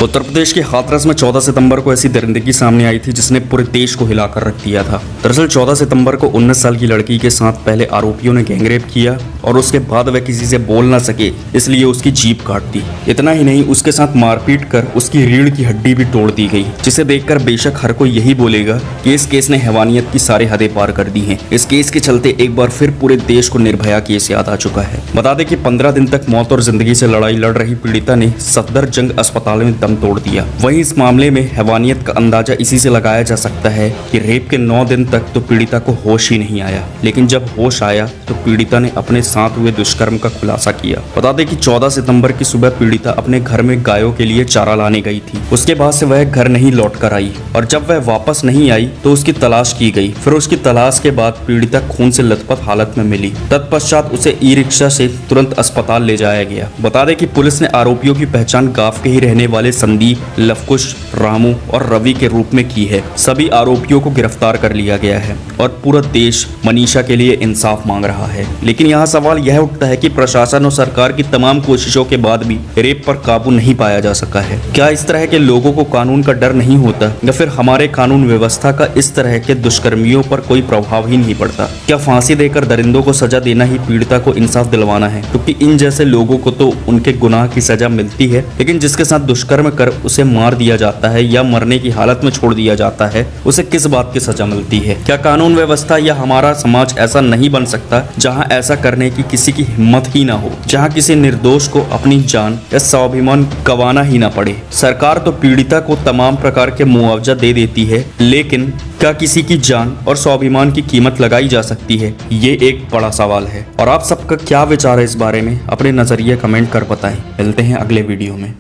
उत्तर प्रदेश के हाथरस में 14 सितंबर को ऐसी दरिंदगी सामने आई थी जिसने पूरे देश को हिलाकर रख दिया था। दरअसल 14 सितंबर को 19 साल की लड़की के साथ पहले आरोपियों ने गैंगरेप किया और उसके बाद वह किसी से बोल ना सके इसलिए उसकी जीभ काट दी। इतना ही नहीं, उसके साथ मारपीट कर उसकी रीढ़ की हड्डी भी तोड़ दी गई, जिसे देखकर बेशक हर कोई यही बोलेगा कि इस केस ने हैवानियत की सारे हदें पार कर दी हैं। इस केस के चलते एक बार फिर पूरे देश को निर्भया केस याद आ चुका है। बता दें कि 15 दिन तक मौत और जिंदगी से लड़ाई लड़ रही पीड़िता ने सफदरजंग अस्पताल में दम तोड़ दिया। वहीं इस मामले में हैवानियत का अंदाजा इसी से लगाया जा सकता है कि रेप के 9 दिन तक तो पीड़िता को होश ही नहीं आया, लेकिन जब होश आया तो पीड़िता ने अपने साथ हुए दुष्कर्म का खुलासा किया। बता दें कि 14 सितंबर की सुबह पीड़िता अपने घर में गायों के लिए चारा लाने गई थी। उसके बाद से वह घर नहीं लौट कर आई और जब वह वापस नहीं आई तो उसकी तलाश की गई। फिर उसकी तलाश के बाद पीड़िता खून से लथपथ हालत में मिली। तत्पश्चात उसे ई रिक्शा से तुरंत अस्पताल ले जाया गया। बता दें कि पुलिस ने आरोपियों की पहचान गांव के ही रहने वाले संदीप, लवकुश, रामू और रवि के रूप में की है। सभी आरोपियों को गिरफ्तार कर लिया गया है और पूरा देश मनीषा के लिए इंसाफ मांग रहा है। लेकिन यहाँ सवाल यह उठता है कि प्रशासन और सरकार की तमाम कोशिशों के बाद भी रेप पर काबू नहीं पाया जा सका है। क्या इस तरह के लोगों को कानून का डर नहीं होता, या फिर हमारे कानून व्यवस्था का इस तरह के दुष्कर्मियों पर कोई प्रभाव ही नहीं पड़ता? क्या फांसी देकर दरिंदों को सजा देना ही पीड़िता को इंसाफ दिलवाना है? क्योंकि इन जैसे लोगों को तो उनके गुनाह की सजा मिलती है, लेकिन जिसके साथ दुष्कर्म कर उसे मार दिया जाता है या मरने की हालत में छोड़ दिया जाता है, उसे किस बात की सजा मिलती है? क्या कानून व्यवस्था या हमारा समाज ऐसा नहीं बन सकता जहां ऐसा करने की किसी की हिम्मत ही ना हो, जहां किसी निर्दोष को अपनी जान या स्वाभिमान गंवाना ही ना पड़े? सरकार तो पीड़िता को तमाम प्रकार के मुआवजा दे देती है, लेकिन क्या किसी की जान और स्वाभिमान की कीमत लगाई जा सकती है? ये एक बड़ा सवाल है। और आप सबका क्या विचार है इस बारे में? अपने नजरिए कमेंट कर बताएं। मिलते हैं अगले वीडियो में।